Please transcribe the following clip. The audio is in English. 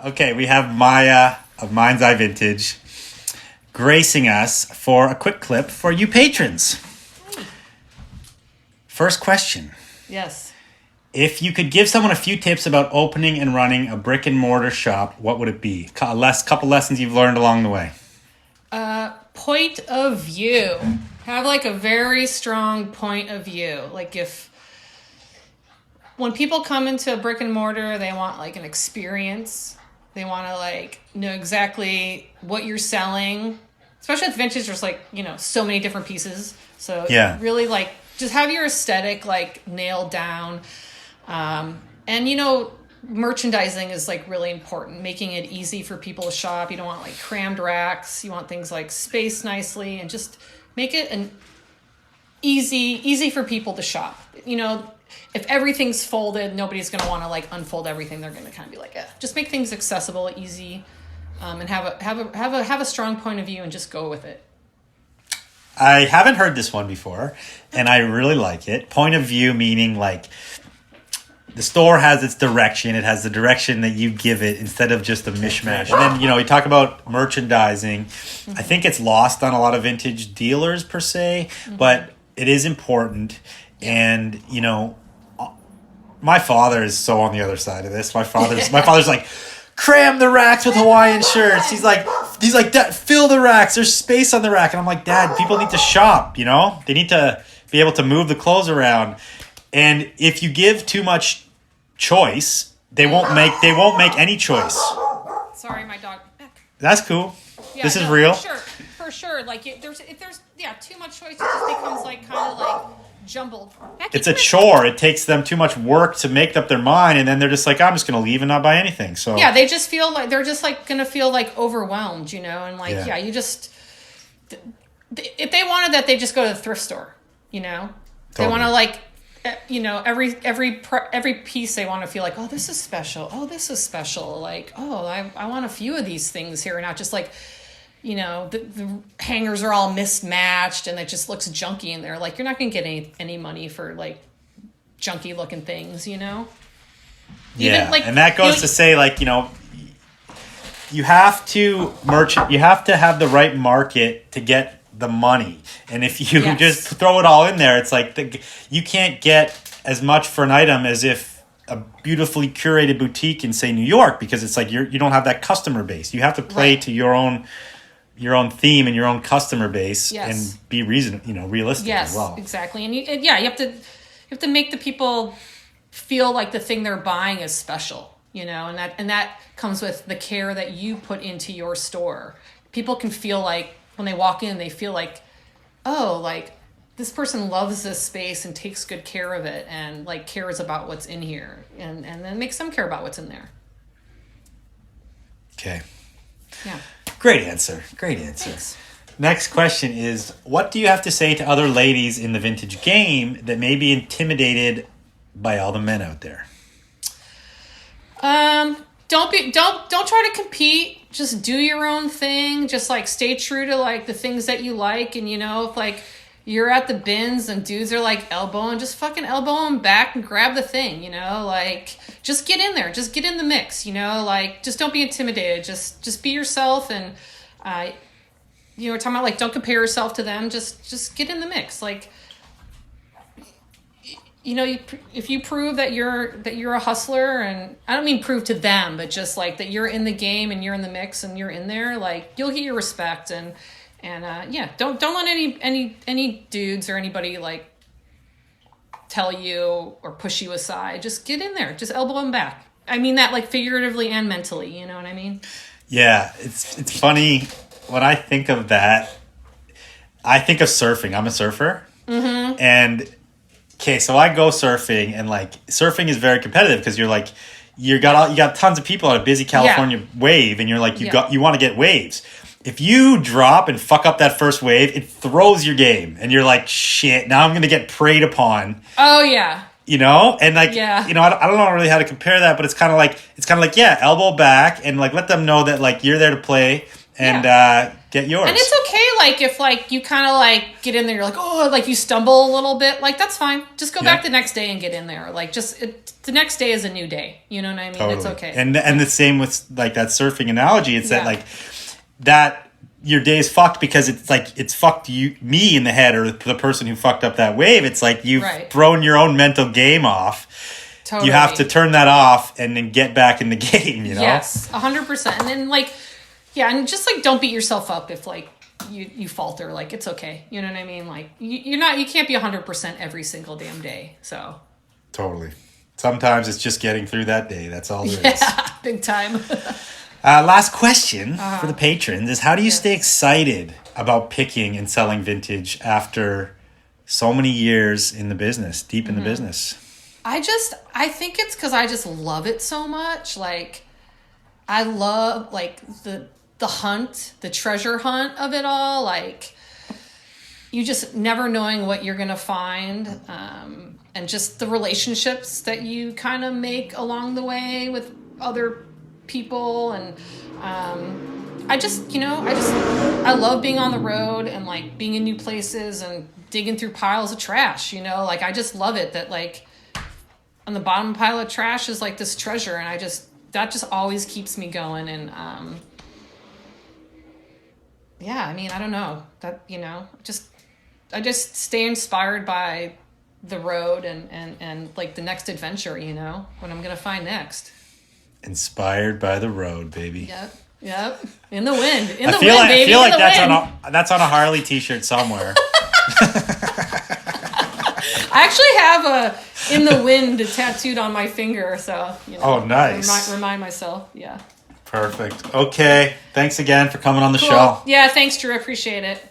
Okay, we have Maya of Mind's Eye Vintage gracing us for a quick clip for you patrons. First question. Yes. If you could give someone a few tips about opening and running a brick and mortar shop, what would it be? Couple lessons you've learned along the way. Point of view. Have like a very strong point of view. Like when people come into a brick and mortar, they want like an experience. They want to like know exactly what you're selling. Especially with vintage, there's like, so many different pieces. So really like just have your aesthetic like nailed down. And merchandising is like really important, making it easy for people to shop. You don't want like crammed racks. You want things like spaced nicely and just make it an easy for people to shop. If everything's folded, nobody's going to want to like unfold everything. They're going to kind of be like, just make things accessible, easy, and have a strong point of view and just go with it. I haven't heard this one before, and I really like it. Point of view meaning like the store has its direction. It has the direction that you give it instead of just a mishmash. And then, you talk about merchandising. Mm-hmm. I think it's lost on a lot of vintage dealers per se, but it is important. And, my father is so on the other side of this. My father's like, cram the racks with Hawaiian shirts. He's like, Dad, fill the racks. There's space on the rack. And I'm like, Dad, people need to shop, They need to be able to move the clothes around. And if you give too much choice, they won't make any choice. Sorry, my dog. That's cool. Yeah, this is real. For sure. Like if there's too much choice, it just becomes like kind of like jumbled. It's a chore. It takes them too much work to make up their mind, and then they're just like, I'm just going to leave and not buy anything. So yeah, they just feel like they're just like going to feel like overwhelmed, and like you just if they wanted that, they just go to the thrift store, Totally. They want to like. Every piece they want to feel like, oh, this is special. Oh, this is special. Like, oh, I want a few of these things here, not just like, the hangers are all mismatched and it just looks junky in there. Like, you're not going to get any money for like junky looking things, Yeah, even, like, and that goes to say like, you have to you have to have the right market to get the money. And if you just throw it all in there, it's like you can't get as much for an item as if a beautifully curated boutique in, say, New York, because it's like you don't have that customer base. You have to play to your own theme and your own customer base and be realistic as well. Yes, exactly. And you have to make the people feel like the thing they're buying is special, and that comes with the care that you put into your store. People can feel like when they walk in, they feel like, oh, like this person loves this space and takes good care of it and like cares about what's in here and then makes them care about what's in there. Okay. Yeah. Great answer. Thanks. Next question is, what do you have to say to other ladies in the vintage game that may be intimidated by all the men out there? Don't try to compete. Just do your own thing. Just like stay true to like the things that you like. And if like you're at the bins and dudes are like elbowing, just fucking elbow them back and grab the thing. Like just get in there. Just get in the mix. Like just don't be intimidated. Just be yourself. And we're talking about like don't compare yourself to them. Just get in the mix. Like. If you prove that you're a hustler, and I don't mean prove to them, but just like that you're in the game and you're in the mix and you're in there, like you'll get your respect and don't let any dudes or anybody like tell you or push you aside. Just get in there, just elbow them back. I mean that like figuratively and mentally. You know what I mean? Yeah, it's funny when I think of that. I think of surfing. I'm a surfer, and. Okay, so I go surfing, and like surfing is very competitive because you got tons of people on a busy California wave, and you're like you want to get waves. If you drop and fuck up that first wave, it throws your game, and you're like, shit. Now I'm gonna get preyed upon. Oh yeah. And like I don't know really how to compare that, but it's kind of like elbow back and like let them know that like you're there to play and get yours. And it's okay, like, if, like, you kind of, like, get in there, you're like, oh, like, you stumble a little bit. Like, that's fine. Just go back the next day and get in there. Like, the next day is a new day. You know what I mean? Totally. It's okay. And the same with, like, that surfing analogy. It's that, like, that your day is fucked because it's, like, it's fucked me in the head or the person who fucked up that wave. It's like you've thrown your own mental game off. Totally. You have to turn that off and then get back in the game, you know? Yes, 100%. And then, like, yeah, and just, like, don't beat yourself up if, like, you falter. Like, it's okay. You know what I mean? Like, you can't be 100% every single damn day, so. Totally. Sometimes it's just getting through that day. That's all there is. Yeah, big time. Last question for the patrons is, how do you stay excited about picking and selling vintage after so many years in the business, deep in the business? I think it's because I just love it so much. Like, I love, like, the hunt, the treasure hunt of it all. Like, you just never knowing what you're going to find. And just the relationships that you kind of make along the way with other people. And I love being on the road and, like, being in new places and digging through piles of trash, you know? Like, I just love it that, like, on the bottom pile of trash is, like, this treasure, and that just always keeps me going. And yeah, I mean, I don't know that, you know, I just stay inspired by the road and like the next adventure, you know, what I'm gonna find next. Inspired by the road, baby. Yep. In the wind, baby. I feel like that's on a Harley t-shirt somewhere. I actually have a "In the Wind" tattooed on my finger, so, you know. Oh, nice. Remind myself. Yeah. Perfect. Okay. Thanks again for coming on the show. Yeah, thanks, Drew. I appreciate it.